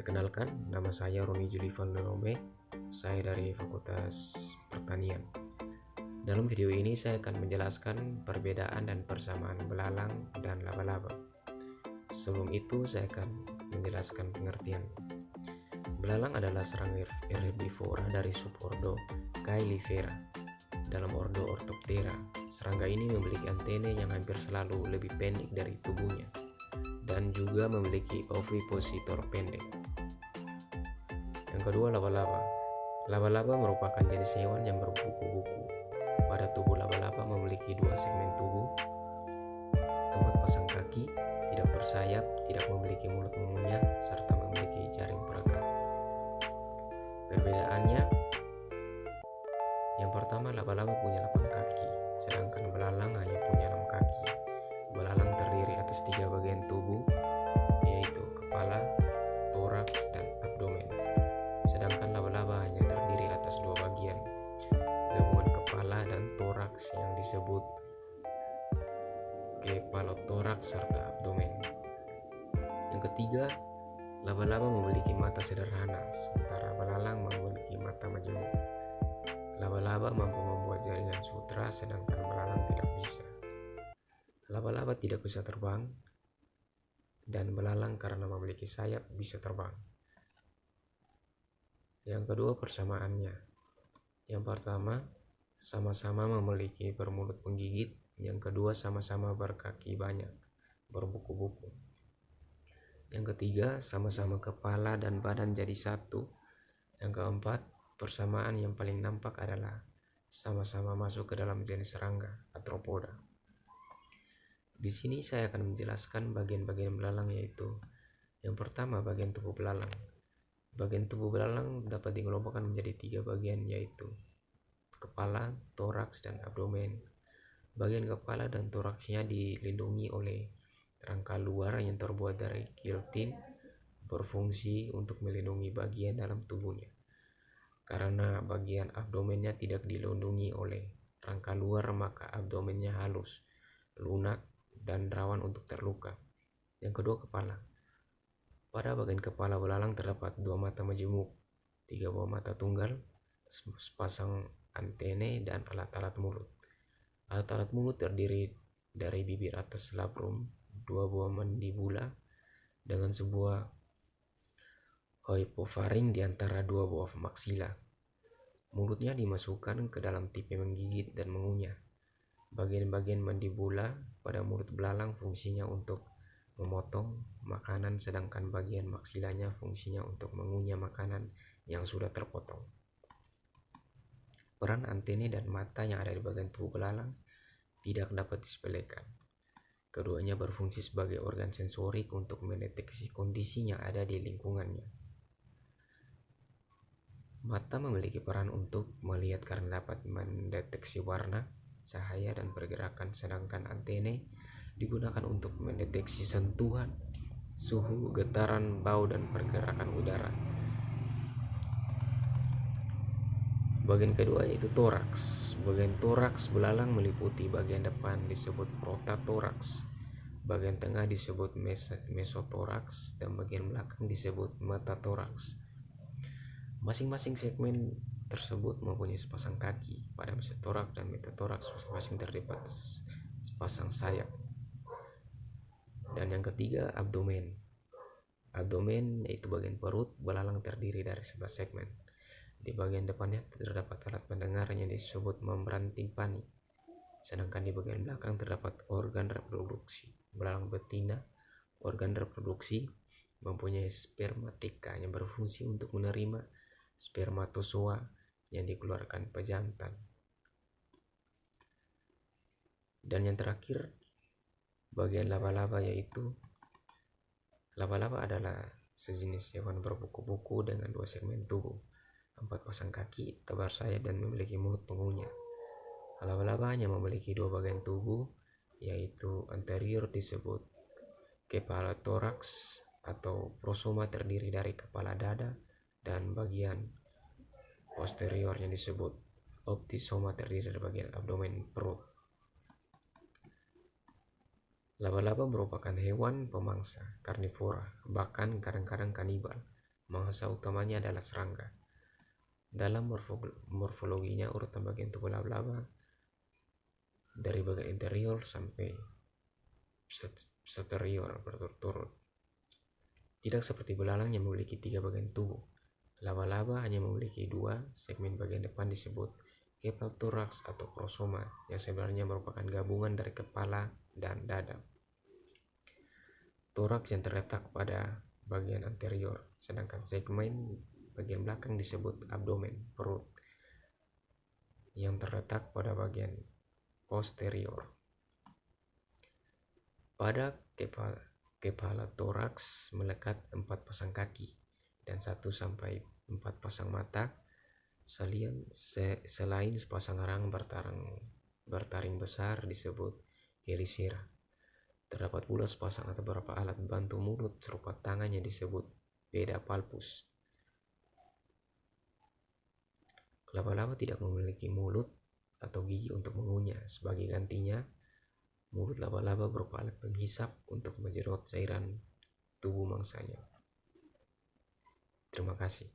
Perkenalkan, nama saya Roni Julivan Lerome. Saya dari Fakultas Pertanian. Dalam video ini saya akan menjelaskan perbedaan dan persamaan belalang dan laba-laba. Sebelum itu saya akan menjelaskan pengertiannya. Belalang adalah serangga herbivora dari subordo Caelifera dalam ordo Orthoptera. Serangga ini memiliki antena yang hampir selalu lebih pendek dari tubuhnya dan juga memiliki ovipositor pendek. Yang kedua, laba-laba. Laba-laba merupakan jenis hewan yang berbuku-buku. Pada tubuh laba-laba memiliki 2 segmen tubuh, 4 pasang kaki, tidak bersayap, tidak memiliki mulut mengunyah, serta memiliki jaring perekat. Perbedaannya, yang pertama, laba-laba punya 8 kaki, sedangkan belalang hanya punya 6 kaki. Belalang terdiri atas 3 bagian tubuh, yaitu kepala, toraks, dan abdomen. Sedangkan laba-laba hanya terdiri atas 2 bagian, gabungan kepala dan toraks yang disebut kepalotoraks serta abdomen. Yang ketiga, laba-laba memiliki mata sederhana, sementara belalang memiliki mata majemuk. Laba-laba mampu membuat jaringan sutra, sedangkan belalang tidak bisa. Laba-laba tidak bisa terbang, dan belalang karena memiliki sayap bisa terbang. Yang kedua, persamaannya. Yang pertama, sama-sama memiliki bermulut penggigit. Yang kedua, sama-sama berkaki banyak, berbuku-buku. Yang ketiga, sama-sama kepala dan badan jadi satu. Yang keempat, persamaan yang paling nampak adalah sama-sama masuk ke dalam jenis serangga, Arthropoda. Di sini saya akan menjelaskan bagian-bagian belalang, yaitu yang pertama, bagian tubuh belalang. Bagian tubuh belalang dapat dikelompokkan menjadi 3 bagian, yaitu kepala, toraks, dan abdomen. Bagian kepala dan toraksnya dilindungi oleh rangka luar yang terbuat dari keratin, berfungsi untuk melindungi bagian dalam tubuhnya. Karena bagian abdomennya tidak dilindungi oleh rangka luar, maka abdomennya halus, lunak, dan rawan untuk terluka. Yang kedua, kepala. Pada bagian kepala belalang terdapat 2 mata majemuk, 3 buah mata tunggal, sepasang antene, dan alat-alat mulut. Alat-alat mulut terdiri dari bibir atas labrum, 2 buah mandibula, dengan sebuah hypopharing di antara 2 buah maksila. Mulutnya dimasukkan ke dalam tipe menggigit dan mengunyah. Bagian-bagian mandibula pada mulut belalang fungsinya untuk memotong makanan, sedangkan bagian maksilanya fungsinya untuk mengunyah makanan yang sudah terpotong. Peran antene dan mata yang ada di bagian tubuh belalang tidak dapat disepelekan. Keduanya berfungsi sebagai organ sensorik untuk mendeteksi kondisi yang ada di lingkungannya. Mata memiliki peran untuk melihat karena dapat mendeteksi warna, cahaya, dan pergerakan, sedangkan antene digunakan untuk mendeteksi sentuhan, suhu, getaran, bau, dan pergerakan udara. Bagian kedua yaitu toraks. Bagian toraks belalang meliputi bagian depan disebut protatoraks, bagian tengah disebut mesotoraks, dan bagian belakang disebut metatoraks. Masing-masing segmen tersebut mempunyai sepasang kaki. Pada mesotoraks dan metatoraks masing-masing terdapat sepasang sayap. Dan yang ketiga, abdomen. Abdomen yaitu bagian perut belalang terdiri dari 11 segmen. Di bagian depannya terdapat alat pendengar yang disebut membran timpani. Sedangkan di bagian belakang terdapat organ reproduksi. Belalang betina, organ reproduksi, mempunyai spermatika yang berfungsi untuk menerima spermatozoa yang dikeluarkan pejantan. Dan yang terakhir, bagian laba-laba, yaitu laba-laba adalah sejenis hewan berbuku-buku dengan 2 segmen tubuh, 4 pasang kaki, tebar sayap, dan memiliki mulut pengunyah. Laba-laba hanya memiliki 2 bagian tubuh, yaitu anterior disebut kepalotoraks atau prosoma terdiri dari kepala, dada, dan bagian posterior yang disebut optisoma terdiri dari bagian abdomen perut. Laba-laba merupakan hewan pemangsa karnivora, bahkan kadang-kadang kanibal. Mangsa utamanya adalah serangga. Dalam morfologinya, urutan bagian tubuh laba-laba dari bagian interior sampai posterior berturut-turut. Tidak seperti belalang yang memiliki 3 bagian tubuh. Laba-laba hanya memiliki 2 segmen. Bagian depan disebut kepala toraks atau prosoma, yang sebenarnya merupakan gabungan dari kepala dan dada. Toraks yang terletak pada bagian anterior, sedangkan segmen bagian belakang disebut abdomen, perut, yang terletak pada bagian posterior. Pada kepala toraks melekat 4 pasang kaki dan 1 sampai 4 pasang mata. Selain sepasang rang bertaring besar disebut kelisira. Terdapat pula sepasang atau beberapa alat bantu mulut serupa tangan yang disebut pedipalpus. Laba-laba tidak memiliki mulut atau gigi untuk mengunyah. Sebagai gantinya, mulut laba-laba berupa alat penghisap untuk menyedot cairan tubuh mangsanya. Terima kasih.